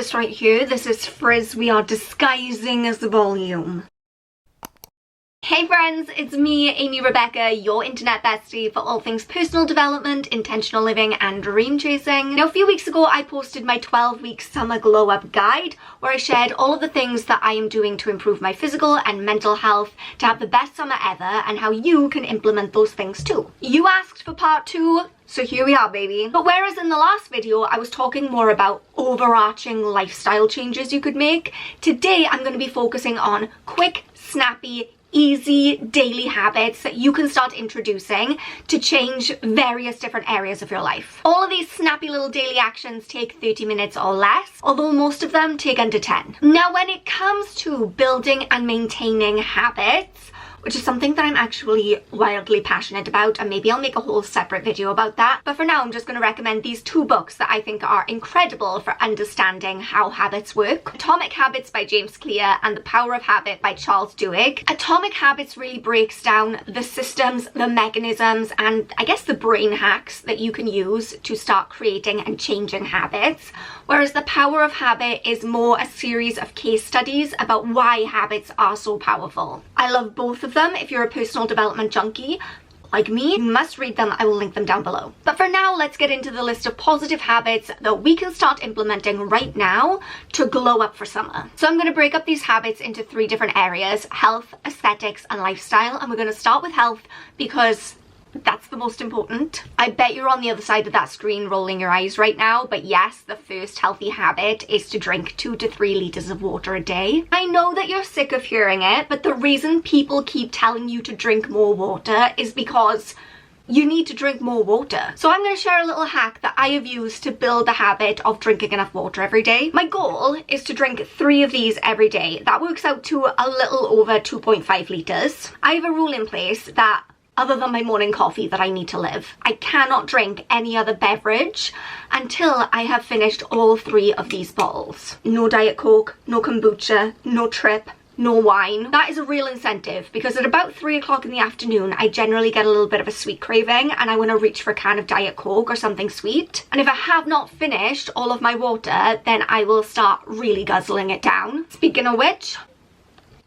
this right here. This is frizz we are disguising as the volume. Hey friends, it's me, Amy Rebecca, your internet bestie for all things personal development, intentional living and dream chasing. Now a few weeks ago I posted my 12-week summer glow up guide where I shared all of the things that I am doing to improve my physical and mental health to have the best summer ever and how you can implement those things too. You asked for part 2, so here we are, baby. But whereas in the last video I was talking more about overarching lifestyle changes you could make, today I'm going to be focusing on quick, snappy, easy daily habits that you can start introducing to change various different areas of your life. All of these snappy little daily actions take 30 minutes or less, although most of them take under 10. Now, when it comes to building and maintaining habits, which is something that I'm actually wildly passionate about, and maybe I'll make a whole separate video about that. But for now, I'm just going to recommend these 2 books that I think are incredible for understanding how habits work. Atomic Habits by James Clear and The Power of Habit by Charles Duhigg. Atomic Habits really breaks down the systems, the mechanisms, and I guess the brain hacks that you can use to start creating and changing habits. Whereas The Power of Habit is more a series of case studies about why habits are so powerful. I love both of them. If you're a personal development junkie like me, you must read them. I will link them down below. But for now, let's get into the list of positive habits that we can start implementing right now to glow up for summer. So I'm going to break up these habits into 3 different areas: health, aesthetics, and lifestyle. And we're going to start with health because that's the most important. I bet you're on the other side of that screen rolling your eyes right now, but yes, the first healthy habit is to drink 2 to 3 liters of water a day. I know that you're sick of hearing it, but the reason people keep telling you to drink more water is because you need to drink more water. So I'm going to share a little hack that I have used to build the habit of drinking enough water every day. My goal is to drink 3 of these every day. That works out to a little over 2.5 liters. I have a rule in place that other than my morning coffee that I need to live, I cannot drink any other beverage until I have finished all 3 of these bottles. No Diet Coke, no kombucha, no Trip, no wine. That is a real incentive because at about 3 o'clock in the afternoon I generally get a little bit of a sweet craving and I want to reach for a can of Diet Coke or something sweet. And if I have not finished all of my water, then I will start really guzzling it down. Speaking of which,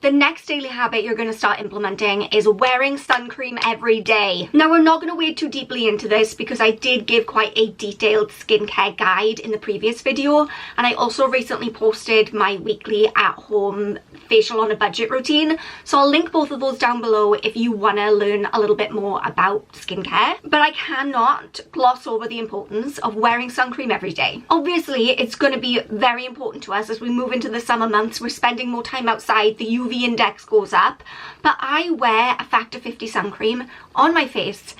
the next daily habit you're going to start implementing is wearing sun cream every day. Now, we're not going to wade too deeply into this because I did give quite a detailed skincare guide in the previous video, and I also recently posted my weekly at-home facial on a budget routine, so I'll link both of those down below if you want to learn a little bit more about skincare. But I cannot gloss over the importance of wearing sun cream every day. Obviously, it's going to be very important to us as we move into the summer months. We're spending more time outside, the UV index goes up, but I wear a factor 50 sun cream on my face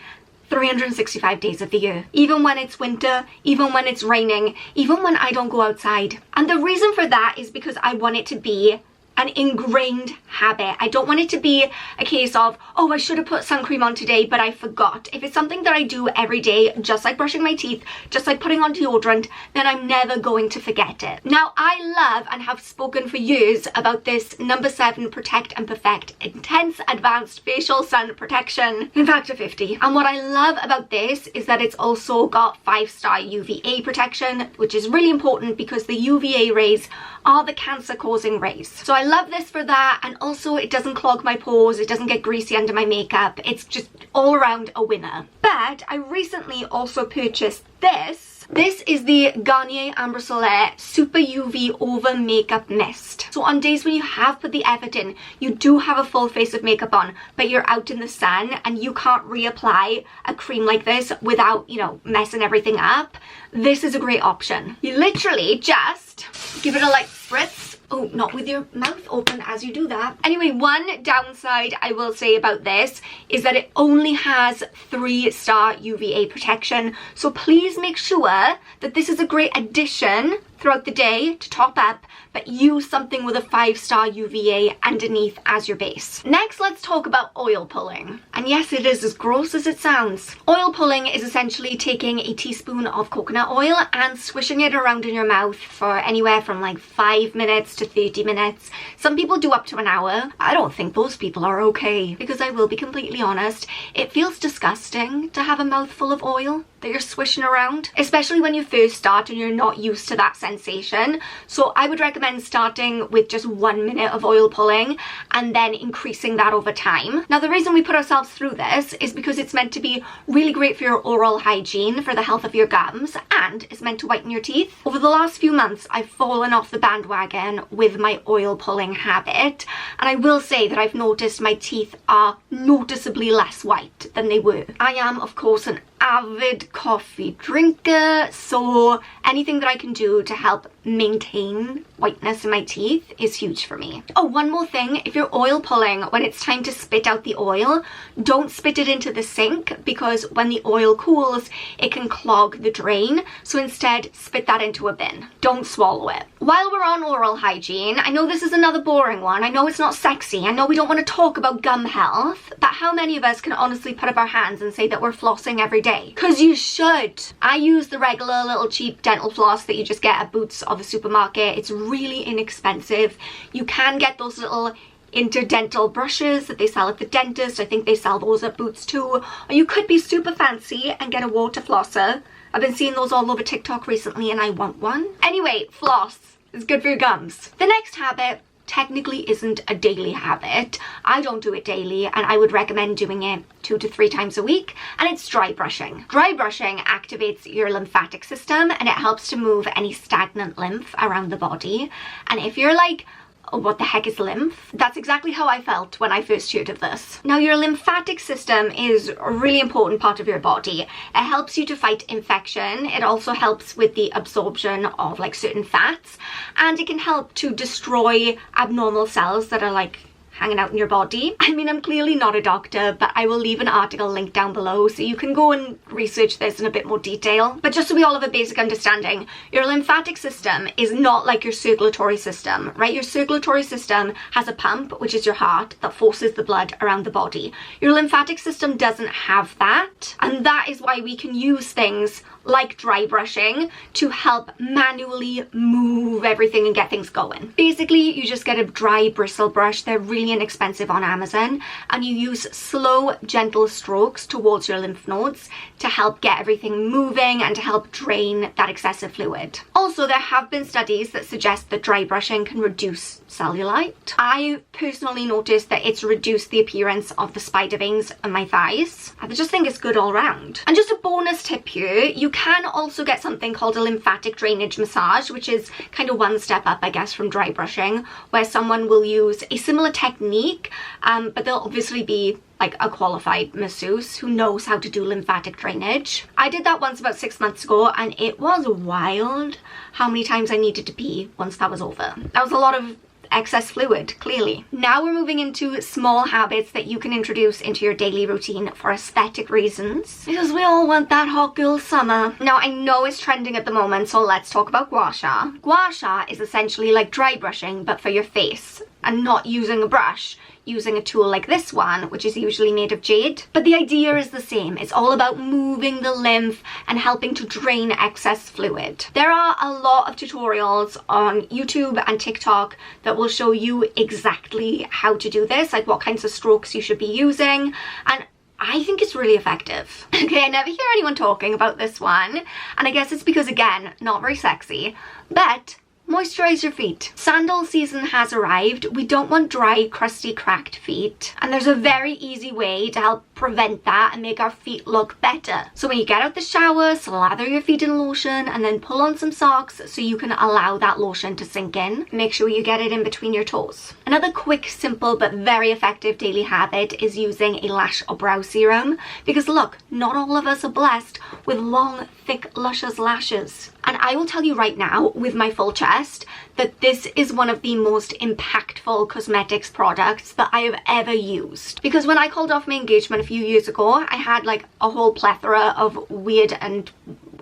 365 days of the year, even when it's winter, even when it's raining, even when I don't go outside. And the reason for that is because I want it to be an ingrained habit. I don't want it to be a case of, oh, I should have put sun cream on today, but I forgot. If it's something that I do every day, just like brushing my teeth, just like putting on deodorant, then I'm never going to forget it. Now, I love and have spoken for years about this number 7 Protect and Perfect Intense Advanced Facial Sun Protection in Factor 50. And what I love about this is that it's also got 5-star UVA protection, which is really important because the UVA rays are the cancer-causing rays. So I love this for that, and also it doesn't clog my pores, it doesn't get greasy under my makeup. It's just all around a winner. But I recently also purchased this. This is the Garnier Ambre Solaire Super UV Over Makeup Mist. So on days when you have put the effort in, you do have a full face of makeup on, but you're out in the sun and you can't reapply a cream like this without, you know, messing everything up, this is a great option. You literally just give it a light spritz. Oh, not with your mouth open as you do that. Anyway, one downside I will say about this is that it only has 3-star UVA protection. So please make sure that this is a great addition throughout the day to top up, but use something with a 5-star UVA underneath as your base. Next, let's talk about oil pulling. And yes, it is as gross as it sounds. Oil pulling is essentially taking a teaspoon of coconut oil and swishing it around in your mouth for anywhere from like 5 minutes to 30 minutes. Some people do up to an hour. I don't think those people are okay, because I will be completely honest, it feels disgusting to have a mouthful of oil. that you're swishing around, especially when you first start and you're not used to that sensation. So I would recommend starting with just 1 minute of oil pulling and then increasing that over time. Now, the reason we put ourselves through this is because it's meant to be really great for your oral hygiene, for the health of your gums, and it's meant to whiten your teeth. Over the last few months, I've fallen off the bandwagon with my oil pulling habit, and I will say that I've noticed my teeth are noticeably less white than they were. I am, of course, an avid coffee drinker, so anything that I can do to help maintain whiteness in my teeth is huge for me. Oh, one more thing, if you're oil pulling, when it's time to spit out the oil, don't spit it into the sink, because when the oil cools, it can clog the drain. So instead, spit that into a bin. Don't swallow it. While we're on oral hygiene, I know this is another boring one. I know it's not sexy. I know we don't want to talk about gum health, but how many of us can honestly put up our hands and say that we're flossing every day? Because you should. I use the regular little cheap dental floss that you just get at Boots or the supermarket. It's really inexpensive. You can get those little interdental brushes that they sell at the dentist. I think they sell those at Boots too. Or you could be super fancy and get a water flosser. I've been seeing those all over TikTok recently and I want one. Anyway, floss is good for your gums. The next habit technically isn't a daily habit. I don't do it daily, and I would recommend doing it 2 to 3 times a week, and it's dry brushing. Dry brushing activates your lymphatic system and it helps to move any stagnant lymph around the body. And if you're like, oh, what the heck is lymph? That's exactly how I felt when I first heard of this. Now, your lymphatic system is a really important part of your body. It helps you to fight infection. It also helps with the absorption of like certain fats, and it can help to destroy abnormal cells that are like hanging out in your body. I mean, I'm clearly not a doctor, but I will leave an article linked down below so you can go and research this in a bit more detail. But just so we all have a basic understanding, your lymphatic system is not like your circulatory system, right? Your circulatory system has a pump, which is your heart, that forces the blood around the body. Your lymphatic system doesn't have that, and that is why we can use things like dry brushing to help manually move everything and get things going. Basically, you just get a dry bristle brush. They're really inexpensive on Amazon, and you use slow, gentle strokes towards your lymph nodes to help get everything moving and to help drain that excessive fluid. Also, there have been studies that suggest that dry brushing can reduce cellulite. I personally noticed that it's reduced the appearance of the spider veins on my thighs. I just think it's good all round. And just a bonus tip here, you can also get something called a lymphatic drainage massage, which is kind of one step up, I guess, from dry brushing, where someone will use a similar technique, but they'll obviously be like a qualified masseuse who knows how to do lymphatic drainage. I did that once about 6 months ago, and it was wild how many times I needed to pee once that was over. That was a lot of excess fluid, clearly. Now we're moving into small habits that you can introduce into your daily routine for aesthetic reasons, because we all want that hot girl summer. Now, I know it's trending at the moment, so let's talk about gua sha. Gua sha is essentially like dry brushing, but for your face, and not using a brush, using a tool like this one, which is usually made of jade. But the idea is the same. It's all about moving the lymph and helping to drain excess fluid. There are a lot of tutorials on YouTube and TikTok that will show you exactly how to do this, like what kinds of strokes you should be using, and I think it's really effective. Okay, I never hear anyone talking about this one, and I guess it's because, again, not very sexy, but moisturize your feet. Sandal season has arrived. We don't want dry, crusty, cracked feet. And there's a very easy way to help prevent that and make our feet look better. So when you get out the shower, slather your feet in lotion and then pull on some socks so you can allow that lotion to sink in. Make sure you get it in between your toes. Another quick, simple, but very effective daily habit is using a lash or brow serum. Because look, not all of us are blessed with long, thick, luscious lashes. And I will tell you right now, with my full chest, that this is one of the most impactful cosmetics products that I have ever used. Because when I called off my engagement a few years ago, I had like a whole plethora of weird and,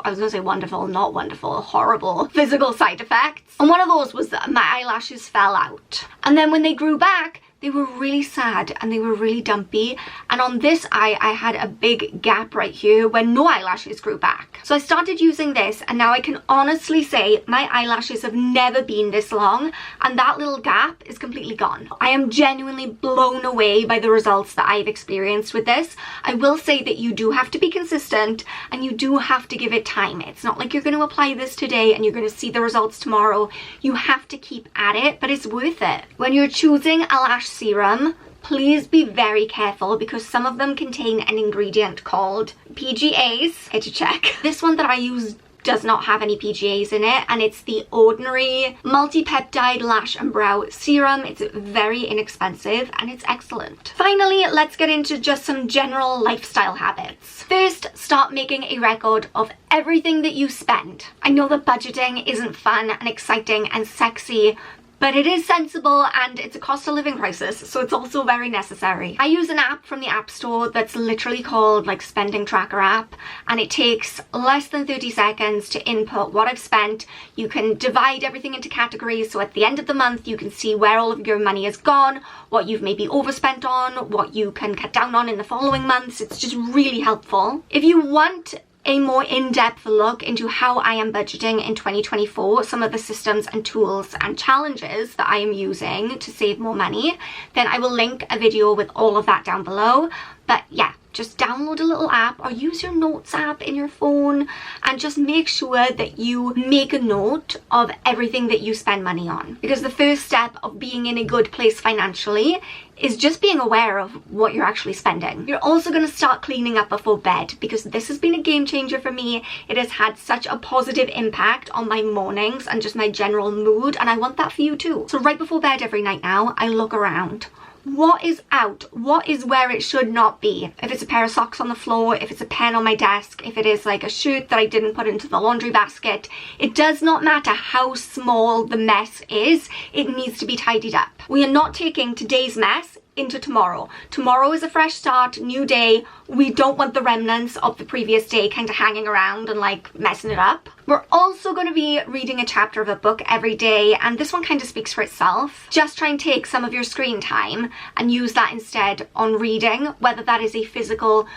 I was gonna say wonderful, not wonderful, horrible physical side effects. And one of those was that my eyelashes fell out. And then when they grew back, they were really sad and they were really dumpy. And on this eye, I had a big gap right here where no eyelashes grew back. So I started using this, and now I can honestly say my eyelashes have never been this long, and that little gap is completely gone. I am genuinely blown away by the results that I've experienced with this. I will say that you do have to be consistent and you do have to give it time. It's not like you're going to apply this today and you're going to see the results tomorrow. You have to keep at it, but it's worth it. When you're choosing a lash serum, please be very careful because some of them contain an ingredient called PGAs. Here to check. This one that I use does not have any PGAs in it, and it's the Ordinary Multi-Peptide Lash and Brow Serum. It's very inexpensive and it's excellent. Finally, let's get into just some general lifestyle habits. First, start making a record of everything that you spend. I know that budgeting isn't fun and exciting and sexy, but it is sensible and it's a cost of living crisis, so it's also very necessary. I use an app from the App Store that's literally called like Spending Tracker app, and it takes less than 30 seconds to input what I've spent. You can divide everything into categories, so at the end of the month you can see where all of your money has gone, what you've maybe overspent on, what you can cut down on in the following months. It's just really helpful. If you want a more in-depth look into how I am budgeting in 2024, some of the systems and tools and challenges that I am using to save more money, then I will link a video with all of that down below. But yeah, just download a little app or use your notes app in your phone and just make sure that you make a note of everything that you spend money on. Because the first step of being in a good place financially is just being aware of what you're actually spending. You're also going to start cleaning up before bed, because this has been a game changer for me. It has had such a positive impact on my mornings and just my general mood, and I want that for you too. So right before bed every night now, I look around. What is out? What is where it should not be? If it's a pair of socks on the floor, if it's a pen on my desk, if it is like a shirt that I didn't put into the laundry basket, it does not matter how small the mess is, it needs to be tidied up. We are not taking today's mess into tomorrow. Tomorrow is a fresh start, new day. We don't want the remnants of the previous day kind of hanging around and like messing it up. We're also going to be reading a chapter of a book every day, and this one kind of speaks for itself. Just try and take some of your screen time and use that instead on reading, whether that is a physical,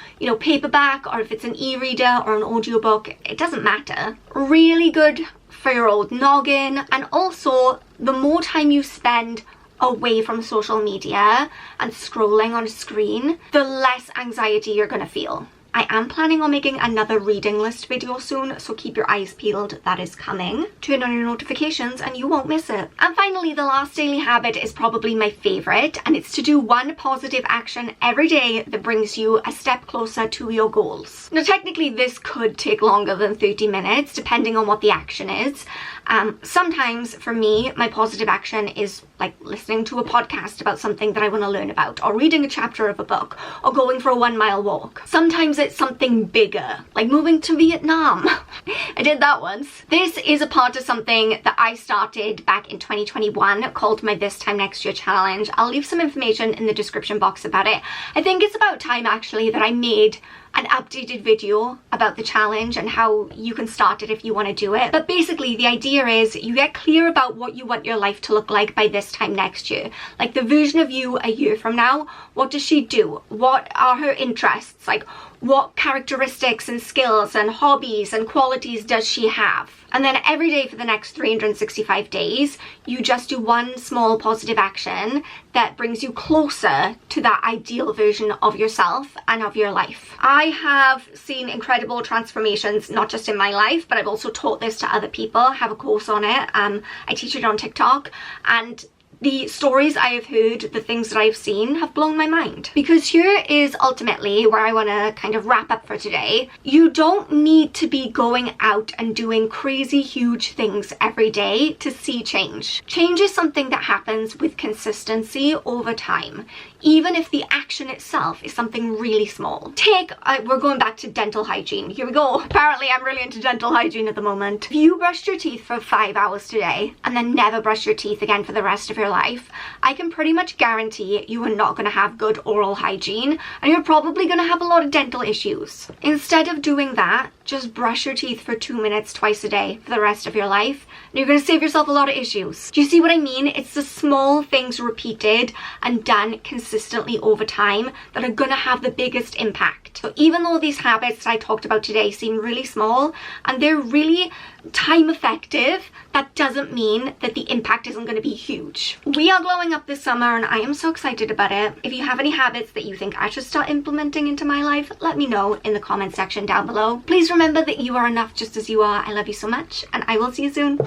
paperback, or if it's an e-reader or an audiobook, it doesn't matter. Really good for your old noggin, and also the more time you spend away from social media and scrolling on a screen, the less anxiety you're gonna feel. I am planning on making another reading list video soon, so keep your eyes peeled, that is coming. Turn on your notifications and you won't miss it. And finally, the last daily habit is probably my favorite, and it's to do one positive action every day that brings you a step closer to your goals. Now, technically this could take longer than 30 minutes, depending on what the action is. Sometimes for me, my positive action is like listening to a podcast about something that I want to learn about, or reading a chapter of a book, or going for a 1-mile walk. Sometimes it's something bigger, like moving to Vietnam. I did that once. This is a part of something that I started back in 2021 called my This Time Next Year Challenge. I'll leave some information in the description box about it. I think it's about time actually that I made an updated video about the challenge and how you can start it if you want to do it. But basically the idea is you get clear about what you want your life to look like by this time next year. Like the version of you a year from now, what does she do? What are her interests? Like what characteristics and skills and hobbies and qualities does she have? And then every day for the next 365 days, you just do one small positive action that brings you closer to that ideal version of yourself and of your life. I have seen incredible transformations, not just in my life, but I've also taught this to other people. I have a course on it. I teach it on TikTok, and the stories I have heard, the things that I've seen have blown my mind. Because here is ultimately where I want to kind of wrap up for today. You don't need to be going out and doing crazy huge things every day to see change. Change is something that happens with consistency over time, even if the action itself is something really small. We're going back to dental hygiene. Here we go. Apparently I'm really into dental hygiene at the moment. If you brushed your teeth for 5 hours today and then never brush your teeth again for the rest of your your life, I can pretty much guarantee you are not going to have good oral hygiene, and you're probably going to have a lot of dental issues. Instead of doing that, just brush your teeth for 2 minutes twice a day for the rest of your life, and you're going to save yourself a lot of issues. Do you see what I mean? It's the small things repeated and done consistently over time that are going to have the biggest impact. So even though these habits that I talked about today seem really small and they're really time effective, that doesn't mean that the impact isn't going to be huge. We are glowing up this summer and I am so excited about it. If you have any habits that you think I should start implementing into my life, let me know in the comment section down below. Please remember that you are enough just as you are. I love you so much and I will see you soon.